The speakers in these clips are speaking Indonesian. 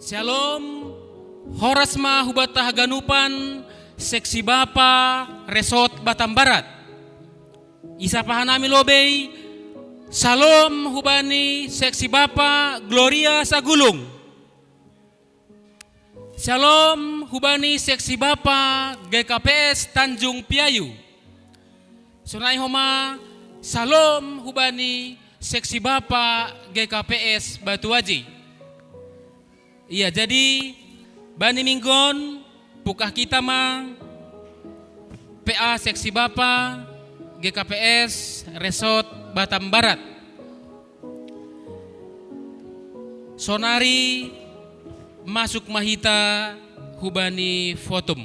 Shalom, Horasma Hubatah Ganupan, Seksi Bapa, Resort Batam Barat. Isa pahanami lobei, Shalom Hubani, Seksi Bapa, Gloria Sagulung. Shalom Hubani, Seksi Bapa, GKPS Tanjung Piayu. Sunai Homa, Shalom Hubani, Seksi Bapa, GKPS Batu Aji. Iya, jadi Bani Minggon, pukah kita mah PA Seksi Bapa, GKPS Resort Batam Barat. Sonari masuk mahita hubani fotum.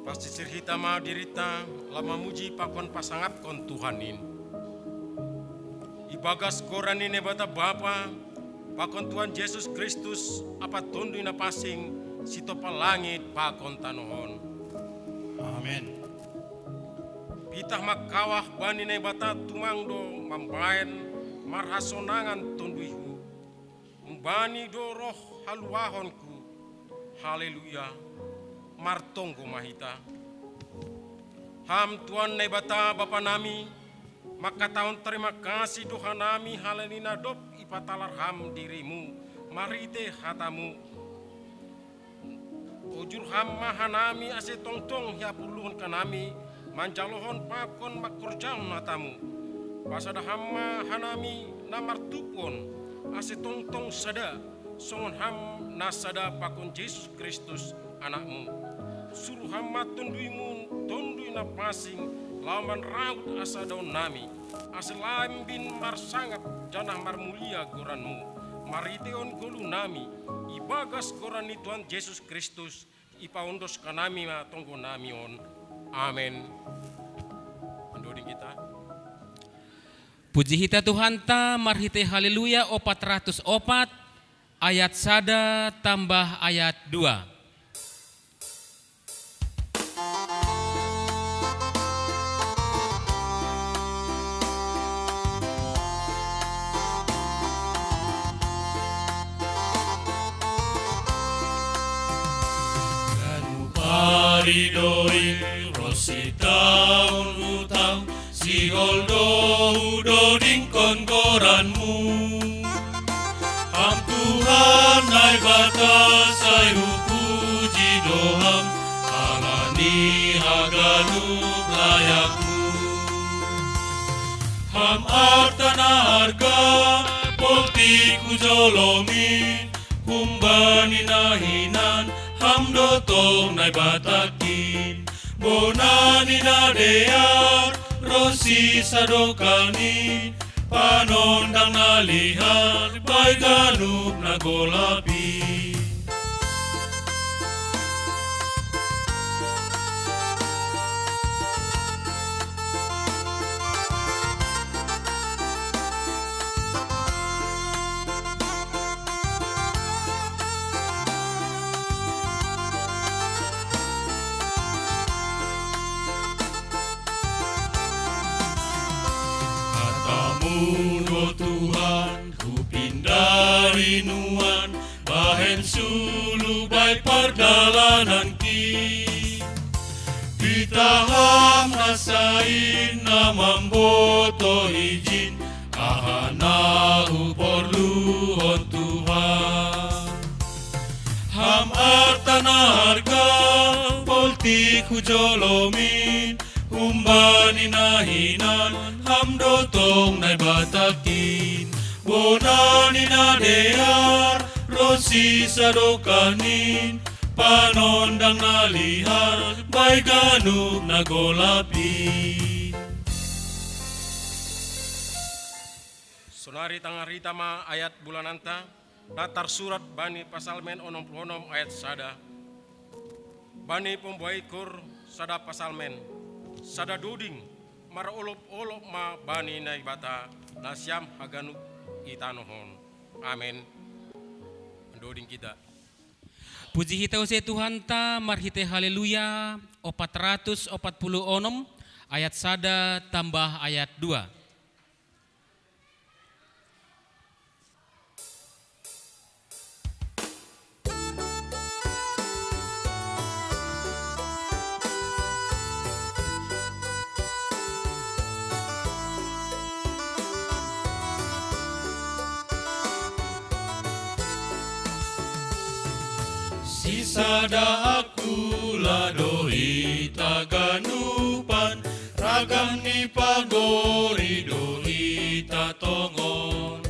Pasti cerita mah dirita lama muji pakon pasangap kon Tuhanin. Ibagas korani nebata Bapa, pakon Tuhan Yesus Kristus apa tundu ina pasing sitopa langit pakon tanohon. Amin. Pitah makawah bani nebata tumangdo mambaen marhasonangan tunduihu. Mbani do roh haluahonku. Haleluya. Martonggo mahita. Ham Tuhan nebata Bapa nami, maka tahun terima kasih Tuhan nami halenina dop ipatalar ham dirimu marite hatamu ujur ham mahanami ase tongtong ya puluhon kanami manjalohon pakon makurjaun hatamu pasada hamma hanami namartupon ase tongtong sada songon ham nasada pakon Yesus Kristus anakmu suruh hamma tunduimu tunduina pasing lawan raut asa daun nami aselambin marsangap janah marmulia goranmu mariteon golu nami ibagas gorani Tuhan Yesus Kristus ipaundos kanami ma tonggo nami on amin. Mendoding kita Puji hita Tuhan ta marhite haleluya 404 ayat sada tambah ayat 2. Paridoi rositaun utang si holdo udo dingkon goranmu ham Tuhan nai batas ayu puji doham alani haganu layakmu ham artana harga poltiku jolomin humbani nahinan ham dotong nai batakin bonani na dear rosi sadokani panondang nalihat bai galup na golapi Mudo Tuhan ku pindari nuan bahen sulu bai pardalanan ki ditaham nasain namam boto izin ahana uporluhon Tuhan ham artana harga polti ku jolomin umbani nahinan ham dotong nai batakin bonani na dear rosi sadokanin panondang nalihar bai ganuk na golapi. sonari tangarita ma ayat bulananta datar surat bani pasalmen 66 ayat sada bani pembaikur sada pasalmen sada duding mara olop-olop ma bani nai bata nasyam haganu itanohon amin. Mendoding kita Puji hita use Tuhan ta marhite haleluya 446 ayat sada tambah ayat 2. sada aku ladoi taganupan ragam ni pagori doi tatongon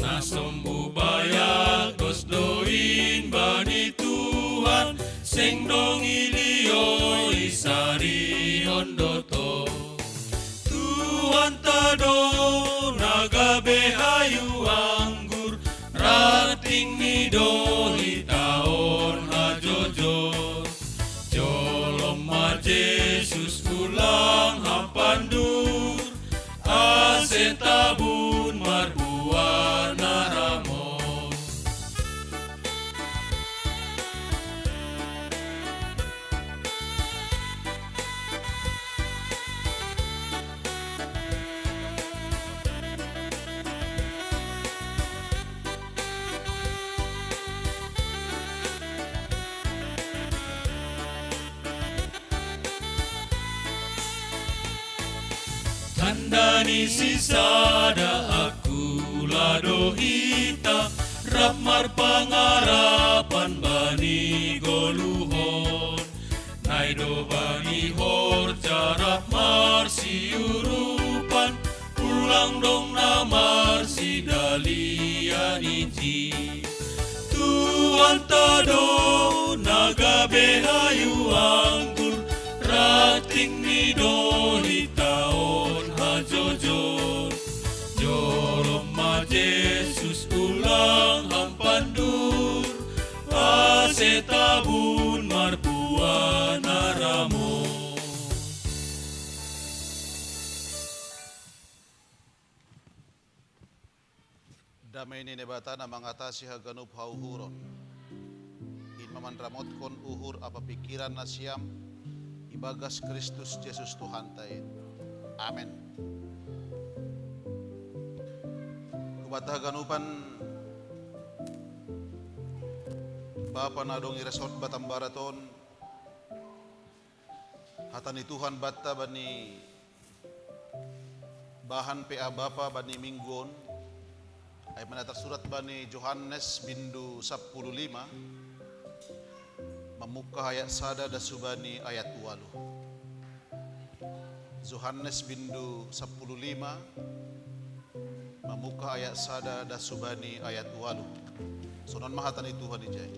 nasombu bayak dos doin bani Tuhan sing dong ilio isari hondoto Tuhan tado nagabe hayu anggur rating ni dohi taon hajojo jolom ma Yesus ulang hampandur ase tabun marbuana naramo Tandani sisada aku lado hita Rapmar pangarapan bani goluhon Naido bani horja rapmar siurupan Pulang dong namar si dalian iji Tuhan tado nagabe hayu anggur Rating ni doni taon hajojor Jolom ma Yesus ulang hampandur Ase tabun marpuan naramo Damay ni nebata na mangatasi haganup hauhuron Inmaman ramot kon uhur apa pikiran na siyam Ibagas Kristus Yesus Tuhan tain. Amen. Kubata ganupan Bapa na dong iresort batang baraton hatani Tuhan bata bani bahan PA Bapa bani minggon ay manatak surat bani Yohanes bindu 15 Mamuka ayat sada da subani ayat 8 Yohanes bindu 15 Mamuka ayat sada da subani ayat 8 Sonon mahatan itu Tuhan ijay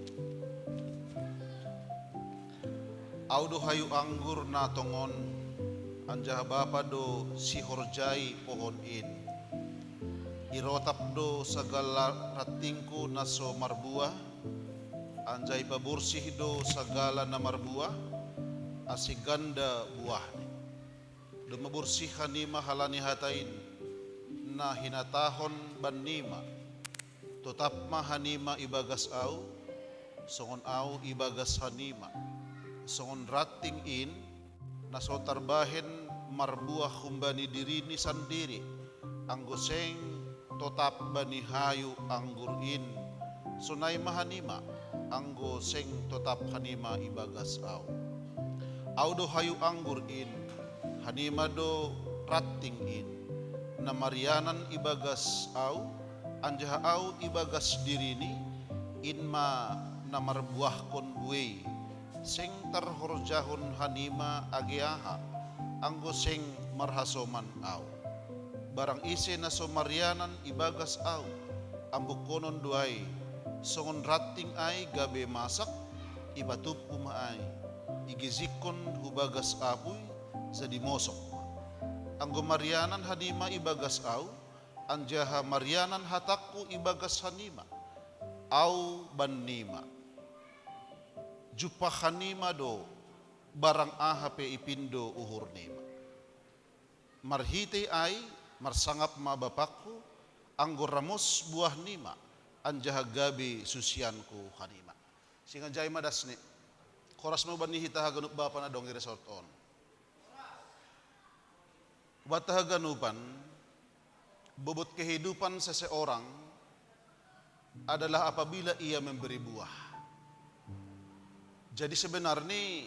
Audo hayu anggur na tongon Anjah bapa do si horjai pohon in Irotap do sagala ratingku naso marbuah Anjay pabursih do sagala na marbuah asiganda buah do mabursih hanima halani hatain na hinatahon banima tetap ma hanima ibagas au songon au ibagas hanima songon rating in naso tarbahen marbuah kumbani dirini sandiri anggoseng tetap bani hayu anggur in sunay mahanima anggo seng tetap hanima ibagas au do hayu anggur in hanima do rating in na marianan ibagas au anjah au ibagas dirini inma na marbuah kon buey seng tarhorjahon hanima agiaha anggo seng marhasoman au barang ise na so marianan ibagas au ambuk konon duay songon rating ay gabe masak ibatup umaay igizikon hubagas apuy sa dimosok anggo marianan hanima ibagas au anjaha marianan hatakku ibagas hanima au banima jupa hanima do barang ahape ipindo uhur nima marhite ay marsangap ma bapakku anggo ramos buah nima anjaha gabi susianku hanima singa jay madasni koras mo bani hita haganup bapa na dong resort on bata haganupan bobot kehidupan seseorang adalah apabila ia memberi buah jadi sebenarnya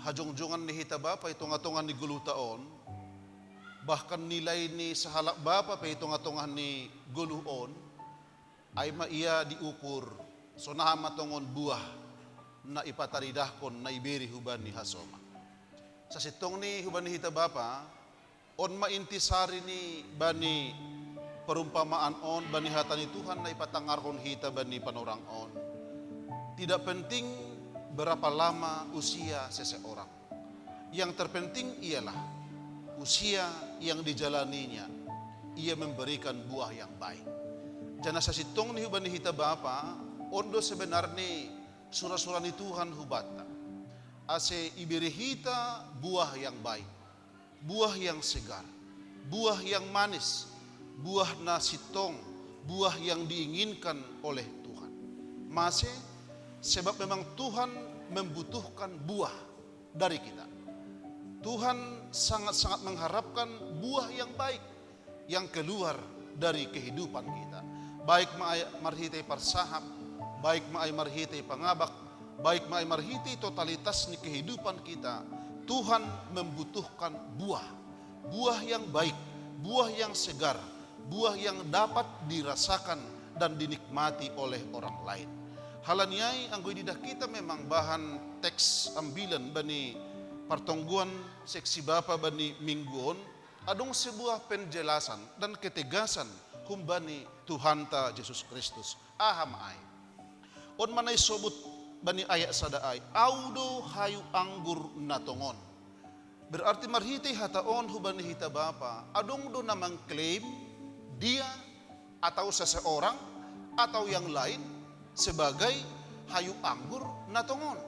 hajong-jongan ni hita bapa itung-atungan ni gulutaon bahkan nilai ni sahalak bapa pa itung-atungan ni guluon ay maia diukur so nahamat tongon buah na ipataridahkon na iberi huban ni hasoma. Sa sitong ni huban ni hita bapa, on maintisari ni bani perumpamaan on bani hata ni Tuhan na ipatangarkon hita bani panorang on. Tidak penting berapa lama usia seseorang. Yang terpenting ialah usia yang dijalaninya, ia memberikan buah yang baik. Jana sa sitong ni huban ni hita bapa, ondo sebenarnya surah-surah ni Tuhan hubata. Ase iberi hita buah yang baik, buah yang segar, buah yang manis, buah na sitong, buah yang diinginkan oleh Tuhan. Masih sebab memang Tuhan membutuhkan buah dari kita. Tuhan sangat-sangat mengharapkan buah yang baik yang keluar dari kehidupan kita. Baik marhitay parsahap, baik marhitay pangabak, baik marhitay totalitas ni kehidupan kita. Tuhan membutuhkan buah, buah yang baik, buah yang segar, buah yang dapat dirasakan dan dinikmati oleh orang lain. Halaniai anggoy didah kita memang bahan teks ambilan bani pertongguan seksi bapa bani mingguon adong sebuah penjelasan dan ketegasan humbani Tuhan ta Yesus Kristus. Ahamai. On manay sobut bani ayat sadaay, audo hayu anggur natongon. Berarti marhiti hataon hubani hita bapa, adong do namang klaim dia atau seseorang atau yang lain sebagai hayu anggur natongon.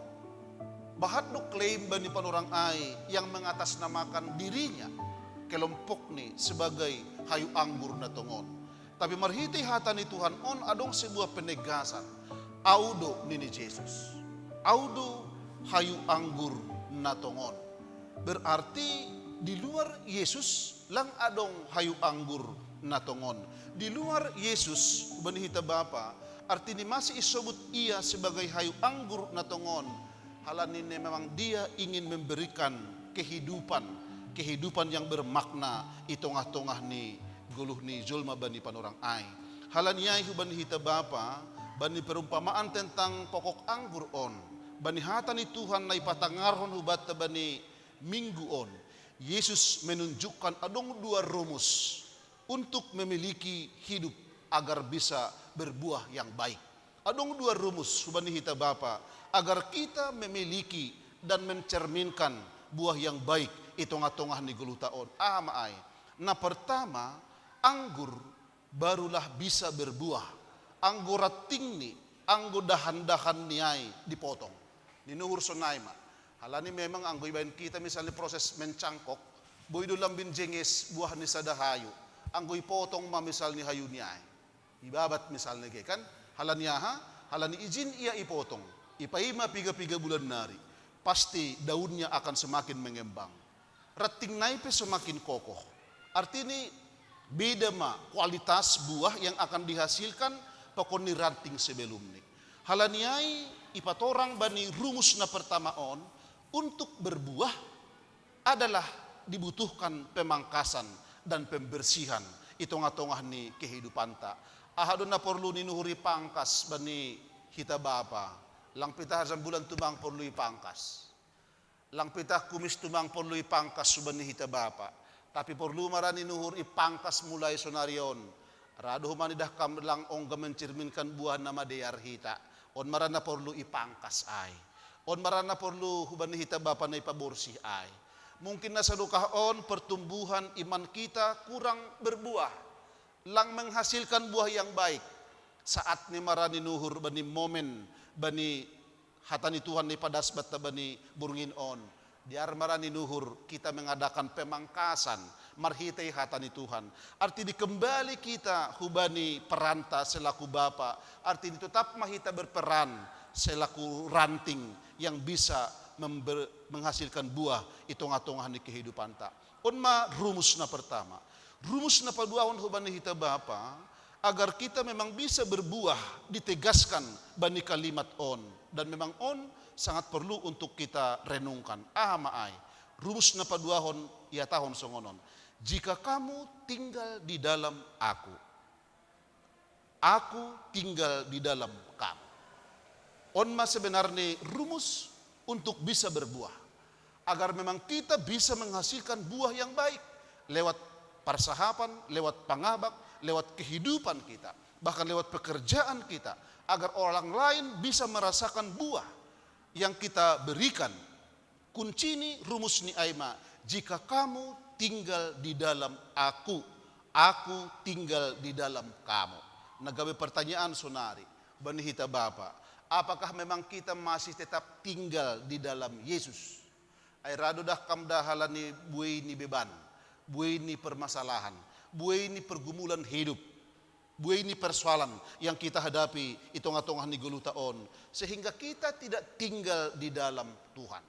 Bahat do klaim bani panorang ay yang mengatasnamakan dirinya kelompok ni sebagai hayu anggur na tongon. Tapi marhiti hata ni Tuhan on adong sebuah penegasan. Audo ni Jesus. Audo hayu anggur na tongon. Berarti di luar Yesus lang adong hayu anggur na tongon. Di luar Yesus banihita bapa artinya masih isobut ia sebagai hayu anggur na tongon. Halanin memang dia ingin memberikan kehidupan yang bermakna itongah-tongah ni guluh ni julma bani panorang ay. Halaniay huban hita bapa bani perumpamaan tentang pokok anggur on. Bani hata ni Tuhan na ipatangarhon hubat bani minggu on. Yesus menunjukkan adong dua rumus untuk memiliki hidup agar bisa berbuah yang baik. Adong dua rumus huban hita bapa agar kita memiliki dan mencerminkan buah yang baik itong-atongah ni gulutaon. Maay. Na pertama, anggur barulah bisa berbuah. Anggur rating ni, anggur dahan-dahan niay dipotong. Ninuhur sonay ma. Halani memang anggur ibahin kita misalnya proses mencangkok, boy do lambin jenges buah ni sa dahayo. Anggur potong ma misal ni hayu niay. Ibabat misalnya kan, halani izin ia ipotong. Ipaima 3 bulan nari, pasti daunnya akan semakin mengembang. Rating naipe semakin kokoh. Artinya beda ma kualitas buah yang akan dihasilkan pokon ni ranting sebelum ni. Halaniai ipatorang bani rumus na pertama on untuk berbuah adalah dibutuhkan pemangkasan dan pembersihan itong-atongah ni kehidupan ta. Ahadon na perlu ninuhuri pangkas bani hita bapa. Lang pitah sa bulan tumang porluy pangkas. Lang pitah kumis tumang porluy pangkas suban ni hita bapa. Tapi porlu marani nuhur ipangkas mulai sonarion. Rado humanidah kam lang ongga mencerminkan buah nama deyar hita. On marana porlu ipangkas ay. On marana porlu huban ni hita bapa na ipaborsih ay. Mungkin nasa lukah on pertumbuhan iman kita kurang berbuah. Lang menghasilkan buah yang baik. Saat ni marani nuhur bani momen bani hatani Tuhan ni padas bata bani burungin on. Di armarani nuhur kita mengadakan pemangkasan marhitay hatani Tuhan. Arti dikembali kita hubani peranta selaku bapa. Arti tetap mahita berperan selaku ranting yang bisa menghasilkan buah itong-atongah ni kehidupan ta. Unma rumus na pertama. Rumus na paduahon hubani hita bapa agar kita memang bisa berbuah ditegaskan bani kalimat on. Dan memang on sangat perlu untuk kita renungkan. Maay. Rumus na paduahon ya tahon songonon. Jika kamu tinggal di dalam aku tinggal di dalam kamu. onma sebenarnya rumus untuk bisa berbuah. Agar memang kita bisa menghasilkan buah yang baik lewat persahapan, lewat pangabak, lewat kehidupan kita, bahkan lewat pekerjaan kita, agar orang lain bisa merasakan buah yang kita berikan. Kunci ini rumus ni aima, jika kamu tinggal di dalam aku tinggal di dalam kamu. Nagawe pertanyaan sonari, banihita Bapa, apakah memang kita masih tetap tinggal di dalam Yesus? Ay rado dah kam dahalani buhay ni beban, buhay ni permasalahan, buhay ni pergumulan hidup, buhay ni persoalan yang kita hadapi itong-atong ni gulutaon, sehingga kita tidak tinggal di dalam Tuhan.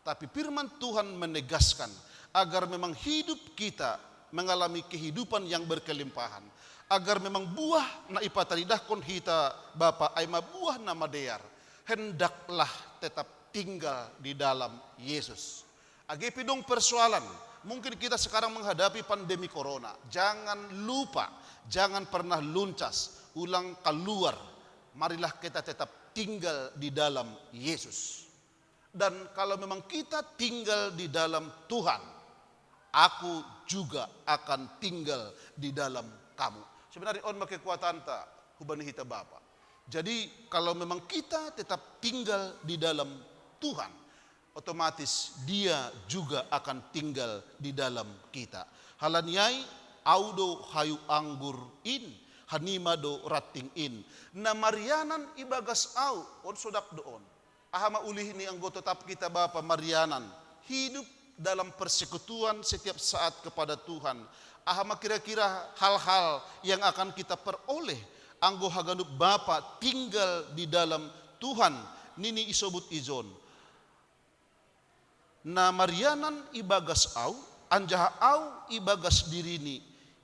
Tapi firman Tuhan menegaskan agar memang hidup kita mengalami kehidupan yang berkelimpahan, agar memang buah na ipataridahkon hita Bapa ay mabuah na madear, hendaklah tetap tinggal di dalam Yesus. Agipidong persoalan, mungkin kita sekarang menghadapi pandemi corona, jangan lupa, jangan pernah luncas, ulang keluar, marilah kita tetap tinggal di dalam Yesus. Dan kalau memang kita tinggal di dalam Tuhan, aku juga akan tinggal di dalam kamu. Sebenarnya on kekuatan ta hubani hita Bapa. Jadi kalau memang kita tetap tinggal di dalam Tuhan, otomatis Dia juga akan tinggal di dalam kita. Halanyai audo hayu anggur in, hanimado rating in. Na Marianan ibagas au on sodak doon. Ahama ulih ni anggo tetap kita Bapa Marianan hidup dalam persekutuan setiap saat kepada Tuhan. Ahama kira-kira hal-hal yang akan kita peroleh anggo haganup Bapa tinggal di dalam Tuhan. Nini isobut izon. Na Marianan ibagas au, anjaha au ibagas dirini,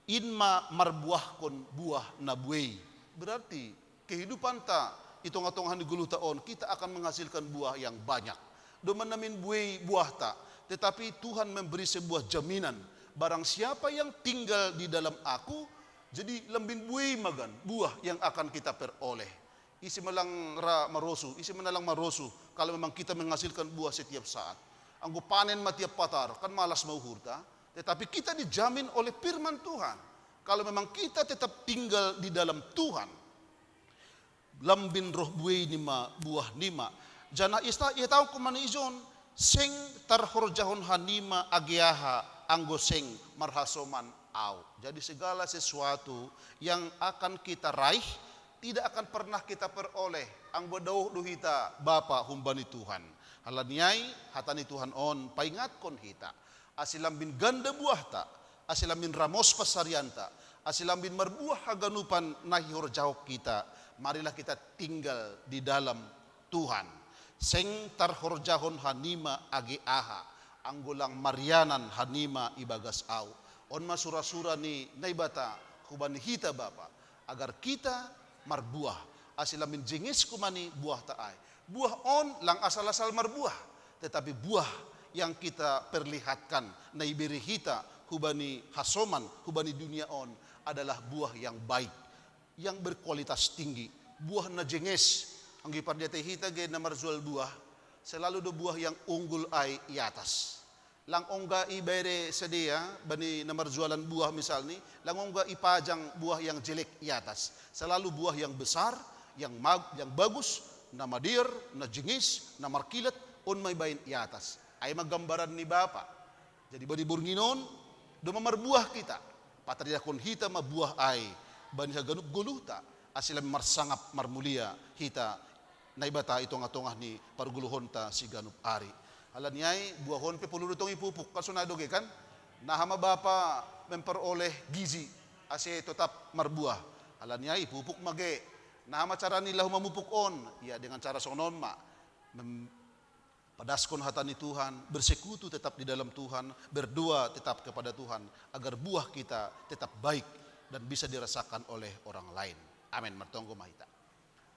inma marbuahkon buah na buey. Berarti kehidupan ta itong-atongan di gulu taon, kita akan menghasilkan buah yang banyak. Doman namin buey buah ta, tetapi Tuhan memberi sebuah jaminan, barang siapa yang tinggal di dalam aku, jadi lembin buey magan, buah yang akan kita peroleh. Isi melang marosu, isi menalang marosu, kalau memang kita menghasilkan buah setiap saat. Anggo panen matiap patar, kan malas mau hurta. Tetapi kita dijamin oleh firman Tuhan. Kalau memang kita tetap tinggal di dalam Tuhan. Lambin roh buay nima, buah nima. Jana ista, ia tahu kumani izon. Seng tarhorjahon hanima agiaha, anggo seng marhasoman au. Jadi segala sesuatu yang akan kita raih, tidak akan pernah kita peroleh. Anggo dauh duhita Bapa humbani Tuhan. Halaniai hatani Tuhan on paingat kon hita. Asilambin ganda buah ta, asilambin ramos pasarianta, asilambin marbuah haganupan nahihor jawab kita. Marilah kita tinggal di dalam Tuhan. Seng tarhorjahon hanima agi aha, anggulang Marianan hanima ibagas au. On masura-sura ni naibata kubani hita Bapa, agar kita marbuah. Asilamin jengis kumani buah taai. Buah on lang asal-asal marbuah, tetapi buah yang kita perlihatkan naibiri hita hubani hasoman, hubani dunia on adalah buah yang baik, yang berkualitas tinggi. Buah na jenges, ang gipardete hita ge na marzual buah, selalu do buah yang unggul ay i atas. Lang ongga ibere sedia bani na marzualan buah misalnya, lang ongga ipajang buah yang jelek i atas. Selalu buah yang besar, yang bagus, na madir, na jingis, na markilat, on may bayin i atas. Ay maggambaran ni Bapa. Jadi bani burginon, dumamarbuah kita. Patridakon hita mabuah ay, bani sa ganup guluta, asilam marsangap marmulia hita, naibata itong atongah ni parguluhon ta si ganup ari. Halanyay, buahon pe pululutong ipupuk, kasunado ge kan? Nahama Bapa memperoleh gizi, asi tetap marbuah. Halanyay, ipupuk mage. Nah cara nila humamupuk on, ya dengan cara sonon ma, padaskon hatani Tuhan, bersekutu tetap di dalam Tuhan, berdoa tetap kepada Tuhan, agar buah kita tetap baik dan bisa dirasakan oleh orang lain. Amin. Martonggo mahita.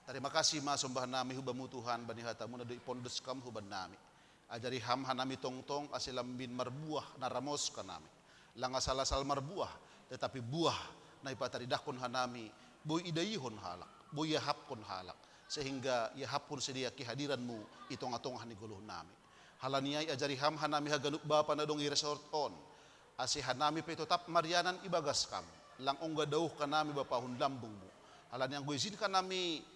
Terima kasih ma sembah nami hubamu Tuhan, bani hatamu na ipondes kam huban nami. Ajari ham hanami tongtong asilambin marbuah na ramos kanami. Lang asal-asal marbuah, tetapi buah na ipataridakon hanami, boy idayihon halak. Buyahap kon halak. sehingga ia hapun sedia kehadiranmu itong-atong hani guluh nami. Halaniay ajari ham hanami haganuk bapa na dong i-resort on. Asi hanami pa tetap marianan ibagas kam. Lang ongga dauh kanami bapa hun lambung mo. Halaniang guizin kanami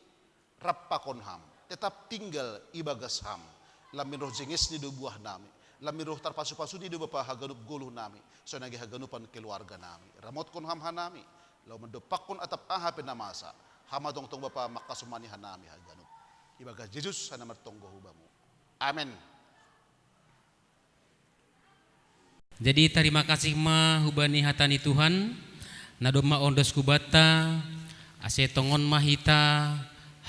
rappakon ham. Tetap tinggal ibagas ham. Lamin roh jengis ni do buah nami. Lamin roh tarpasu-pasu ni do bapa haganup guluh nami. So nagi haganupan keluarga nami. Ramot kon ham hanami. Law mendepak kon atap aha penamasa. Hama tong bapa makasumani hanami haganup. Ibagas Jesus sana martonggo hubamu. Amen. Jadi terima kasih ma hubani hatani Tuhan, nadoma ondos kubata, ase tongon mahita,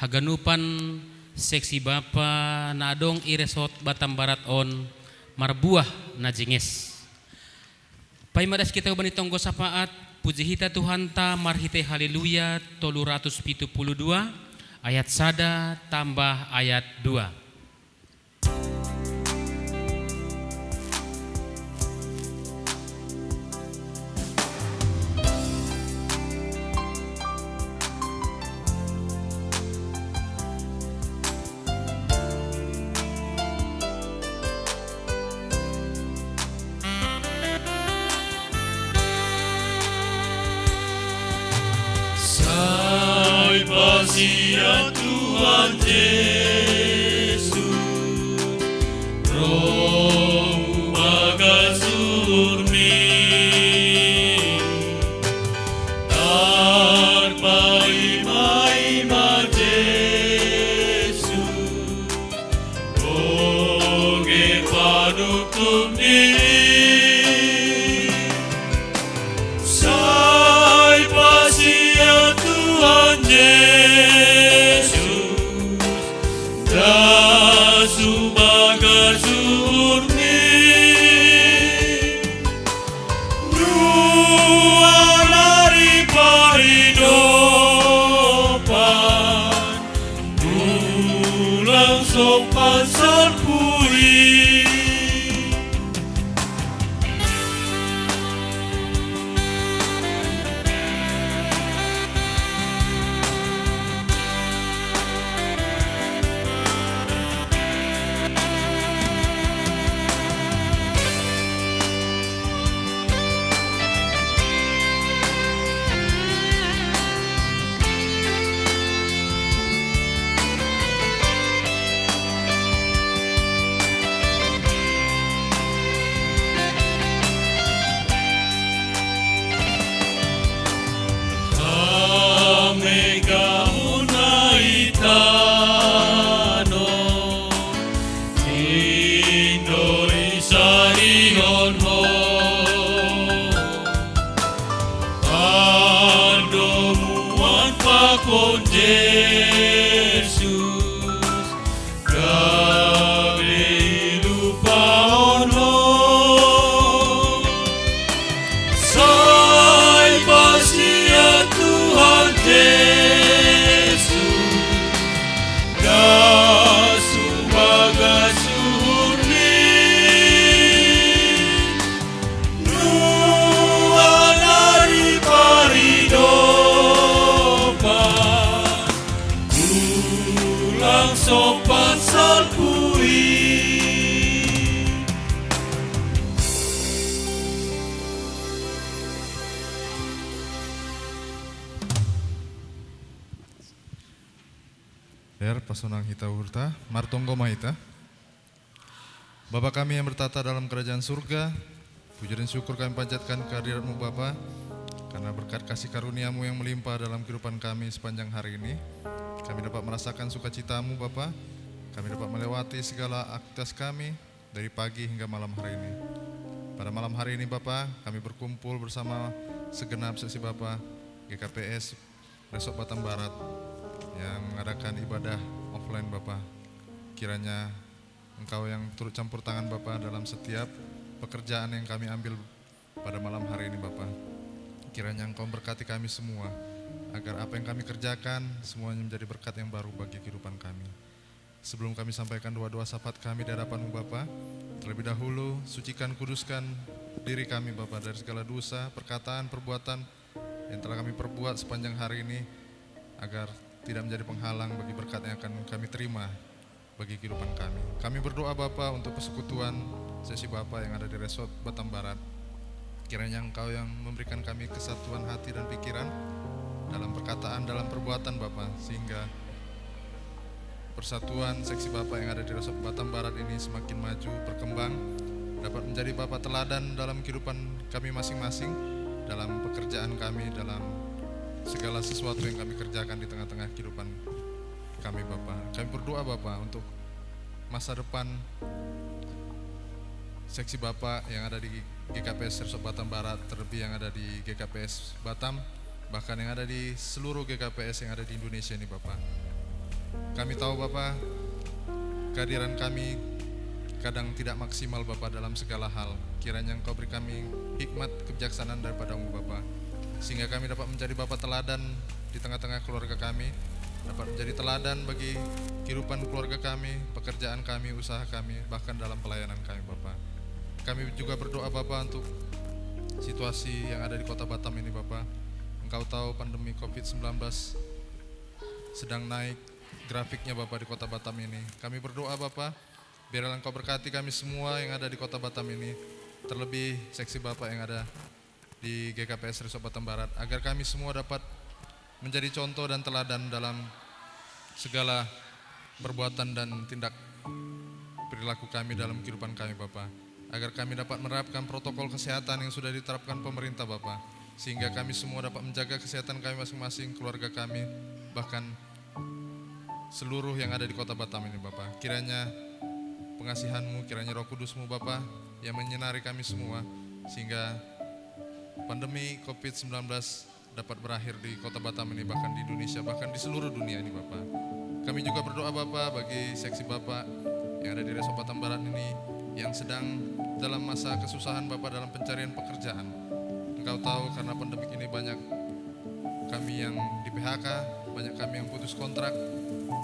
haganupan seksi bapa, nadong iresot Batam Barat on, marbuah najinges. Pai madas kita hubani tonggo sapaat, puji hita Tuhan ta marhite haleluya 372 ayat 1 tambah ayat 2. Sia Tuhan Yesus, Roh bagas urni, tanpa ima Yesus, oge panutup diri, sai pasia Tuhan Yesus. Sumaga surni nualari paridopan pulang sopan sarpui. Con Jesus, kami lupa ono, sai pasia Tuhan Yesus, kasumaga surni, nuanari parido. Sopan sarpui. Pasonang hita hurta, martonggo mahita. Bapa kami yang bertata dalam kerajaan surga, puji dan syukur kami panjatkan kehadirat-Mu Bapa, karena berkat kasih karunia-Mu yang melimpah dalam kehidupan kami sepanjang hari ini. Kami dapat merasakan sukacita-Mu Bapa. Kami dapat melewati segala aktivitas kami dari pagi hingga malam hari ini. Pada malam hari ini Bapa, kami berkumpul bersama segenap seksi Bapa GKPS Resort Batam Barat yang mengadakan ibadah offline Bapa. Kiranya Engkau yang turut campur tangan Bapa dalam setiap pekerjaan yang kami ambil pada malam hari ini Bapa. Kiranya Engkau berkati kami semua, agar apa yang kami kerjakan semuanya menjadi berkat yang baru bagi kehidupan kami. Sebelum kami sampaikan doa-doa syafaat kami di hadapan-Mu Bapa, terlebih dahulu sucikan kuduskan diri kami Bapa dari segala dosa, perkataan, perbuatan yang telah kami perbuat sepanjang hari ini, agar tidak menjadi penghalang bagi berkat yang akan kami terima bagi kehidupan kami. Kami berdoa Bapa untuk persekutuan sesi Bapa yang ada di Resort Batam Barat. Kiranya Engkau yang memberikan kami kesatuan hati dan pikiran dalam perkataan, dalam perbuatan Bapa, sehingga persatuan seksi Bapa yang ada di Resort Batam Barat ini semakin maju, berkembang, dapat menjadi Bapa teladan dalam kehidupan kami masing-masing, dalam pekerjaan kami, dalam segala sesuatu yang kami kerjakan di tengah-tengah kehidupan kami Bapa. Kami berdoa Bapa untuk masa depan seksi Bapa yang ada di GKPS Resort Batam Barat, terlebih yang ada di GKPS Batam, bahkan yang ada di seluruh GKPS yang ada di Indonesia ini Bapa. Kami tahu Bapa, kehadiran kami kadang tidak maksimal Bapa dalam segala hal. Kiranya Engkau beri kami hikmat kebijaksanaan daripada-Mu Bapa, sehingga kami dapat menjadi Bapa teladan di tengah-tengah keluarga kami, dapat menjadi teladan bagi kehidupan keluarga kami, pekerjaan kami, usaha kami, bahkan dalam pelayanan kami Bapa. Kami juga berdoa Bapa untuk situasi yang ada di kota Batam ini Bapa. Engkau tahu pandemi COVID-19 sedang naik grafiknya Bapa di kota Batam ini. Kami berdoa Bapa, biarlah Engkau berkati kami semua yang ada di kota Batam ini, terlebih seksi Bapa yang ada di GKPS Resort Batam Barat, agar kami semua dapat menjadi contoh dan teladan dalam segala perbuatan dan tindak perilaku kami dalam kehidupan kami Bapa, agar kami dapat menerapkan protokol kesehatan yang sudah diterapkan pemerintah Bapa, sehingga kami semua dapat menjaga kesehatan kami masing-masing, keluarga kami, bahkan seluruh yang ada di kota Batam ini Bapa. Kiranya pengasihan-Mu, kiranya Roh Kudus-Mu Bapa yang menyinari kami semua, sehingga pandemi COVID-19 dapat berakhir di kota Batam ini, bahkan di Indonesia, bahkan di seluruh dunia ini Bapa. Kami juga berdoa Bapa bagi seksi Bapa yang ada di Resort Batam Barat ini yang sedang dalam masa kesusahan Bapa dalam pencarian pekerjaan. Engkau tahu karena pandemi ini banyak kami yang di PHK, banyak kami yang putus kontrak,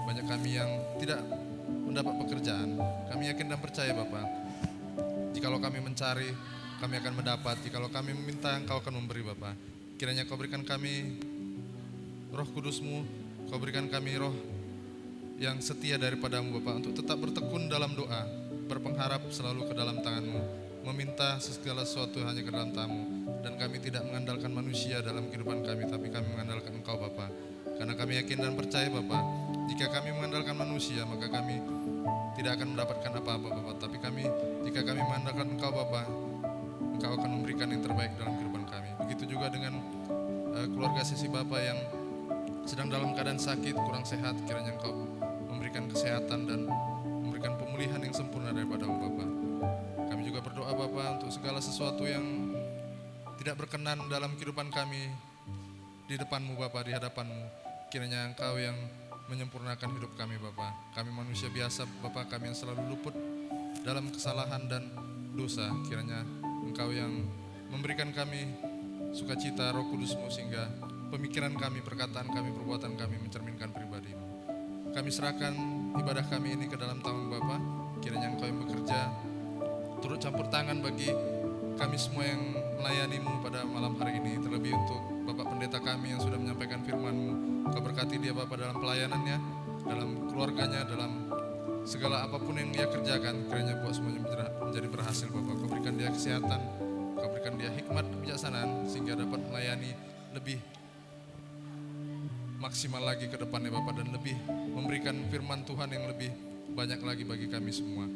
banyak kami yang tidak mendapat pekerjaan. Kami yakin dan percaya Bapa, jikalau kami mencari, kami akan mendapat. Jikalau kami meminta, Engkau akan memberi Bapa. Kiranya Kau berikan kami Roh Kudus-Mu, Kau berikan kami roh yang setia daripada-Mu Bapa, untuk tetap bertekun dalam doa, berpengharap selalu ke dalam tangan-Mu, meminta segala sesuatu hanya ke dalam tangan-Mu. Dan kami tidak mengandalkan manusia dalam kehidupan kami, tapi kami mengandalkan Engkau Bapa. Karena kami yakin dan percaya Bapa, jika kami mengandalkan manusia, maka kami tidak akan mendapatkan apa-apa Bapa. Tapi jika kami mengandalkan Engkau Bapa, Engkau akan memberikan yang terbaik dalam kehidupan kami. Begitu juga dengan keluarga sesi Bapa yang sedang dalam keadaan sakit, kurang sehat, kiranya Engkau memberikan kesehatan dan memberikan pemulihan yang sempurna daripada-Mu Bapa. Kami juga berdoa Bapa untuk segala sesuatu yang tidak berkenan dalam kehidupan kami di depan-Mu Bapa, di hadapan-Mu. Kiranya Engkau yang menyempurnakan hidup kami Bapa. Kami manusia biasa Bapa, kami yang selalu luput dalam kesalahan dan dosa. Kiranya Engkau yang memberikan kami sukacita Roh Kudus-Mu, sehingga pemikiran kami, perkataan kami, perbuatan kami mencerminkan pribadi-Mu. Kami serahkan ibadah kami ini ke dalam tangan Bapa. Kiranya Engkau yang bekerja, turut campur tangan bagi kami semua yang melayani-Mu pada malam hari ini. Terlebih untuk Bapak Pendeta kami yang sudah menyampaikan firman-Mu, Kau berkati dia Bapa dalam pelayanannya, dalam keluarganya, dalam segala apapun yang dia kerjakan. Kiranya buat semuanya menjadi berhasil Bapa. Kau berikan dia kesehatan, Kau berikan dia hikmat kebijaksanaan, sehingga dapat melayani lebih maksimal lagi ke depannya Bapa, dan lebih memberikan firman Tuhan yang lebih banyak lagi bagi kami semua.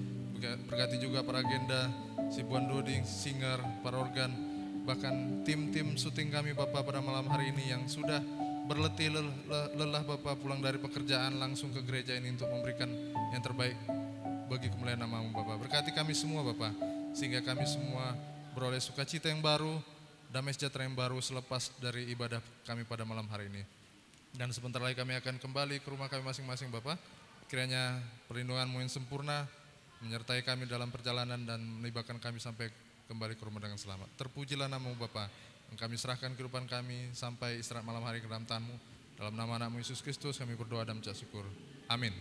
Berkati juga para agenda, si Buan Doding, singer, para organ, bahkan tim-tim syuting kami Bapa pada malam hari ini yang sudah berletih lelah Bapa pulang dari pekerjaan langsung ke gereja ini untuk memberikan yang terbaik bagi kemuliaan nama-Mu Bapa. Berkati kami semua Bapa, sehingga kami semua beroleh sukacita yang baru, damai sejahtera yang baru selepas dari ibadah kami pada malam hari ini. Dan sebentar lagi kami akan kembali ke rumah kami masing-masing Bapa. Kiranya perlindungan-Mu yang sempurna menyertai kami dalam perjalanan dan melibatkan kami sampai kembali ke rumah dengan selamat. Terpujilah nama-Mu Bapa, yang kami serahkan kehidupan kami sampai istirahat malam hari ke dalam tangan-Mu. Dalam nama anak-Mu Yesus Kristus kami berdoa dan mengucap syukur. Amin.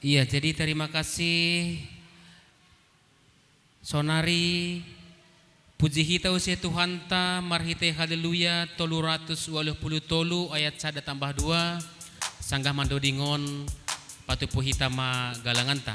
Iya, jadi terima kasih sonari puji hita usia Tuhan ta marhite haleluya 380 ayat 1 tambah 2 sanggah mandodingon patupu hita ma galangan ta.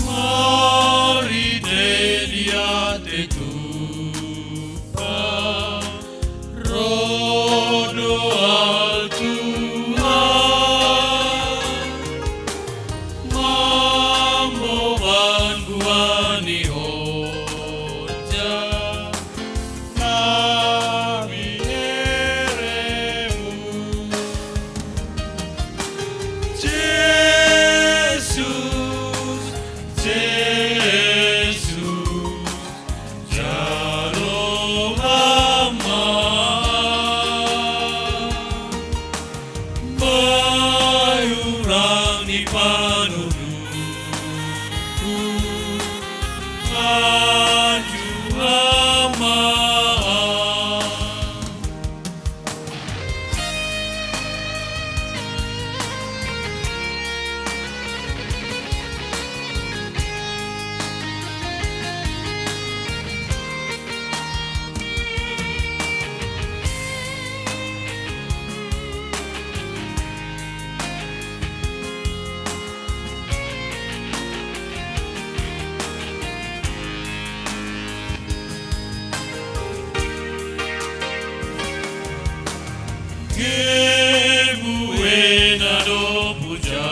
Mari delia tetupa rodo al Tuhan mambo banguani hoja nami eremu Jesus, jalo hama, bayurang ni panunuku, anju hama. Que buena do pujalo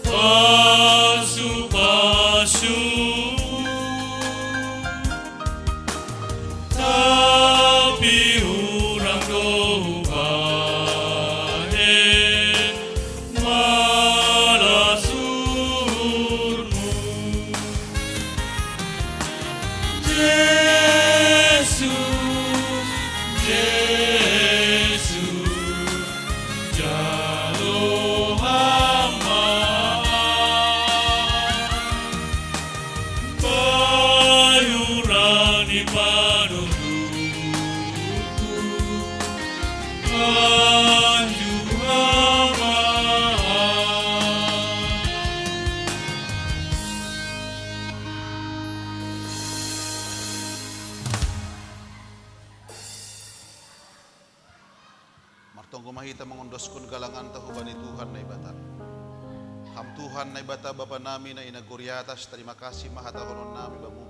pasu pasu tapi urang do bae malasurmu Jesus, jalo hama, bayuran di panunuku, anju hama. Martong kumahita mengondoskun galangan tahubani Tuhan na ibatan. Ham Tuhan na ibata Bapa nami na inaguryatas, terima kasih mahatahonon nami bamu.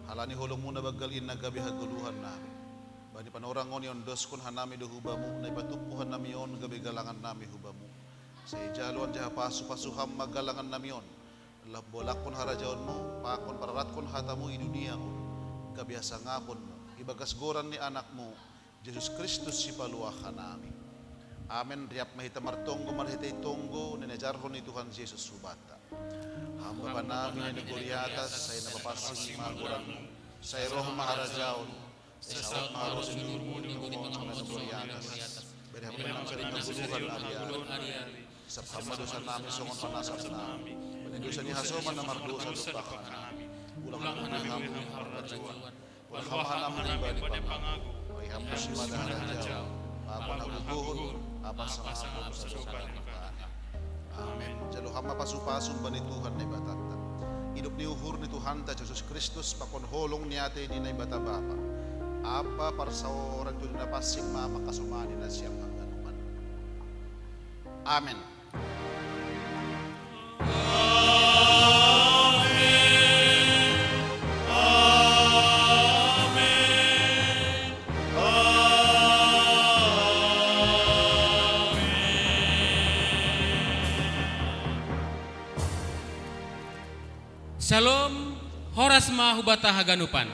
Halani hulong muna bagalin na gabi haguluhan nami. Bani panorangon yon doskun hanami do hubamu, na ibatupuhan nami yon gabi galangan nami hubamu. Sa ijaluan jaha pasu-pasuham magalangan nami yon. Allah bolakon harajaon mo, pakon pararatkon hatamu i dunia ko. Gabiasa ngapon mo, ibagas goran ni anak mo, Jesus Kristus si paluahan nami. Amen. Riap mahita martonggo marhitay tonggo ninajarhon ni Tuhan Yesus subata. Hamba pa namin ay naguriatas say napapasing maguran mo, say roh maharajaon, say sawat maharos nurmo ni mga naguriatas. Berhap pa namin sa rin naguluhan ari-ari. Sa pamadosan namin songon panasap namin. Panindusan ni Hasoman na mardosa lupakan namin. Ulang namin hamong harajawan. Walang hamahan namin iba ni pangago. Ay hapos si madaharajaon. Apa naguguhon, apa sa mga sa sukan makaan. Amen. Jalo hama pasu-pasun ba ni Tuhan na ibatata. Hidup ni uhur ni Tuhan ta Jesus Kristus pakonholong niyate ni na ibata Bapa. Apa para sa orang tu na pasing makasumani na siyang hangganuman. Amen. Shalom, horas mahubata haganupan.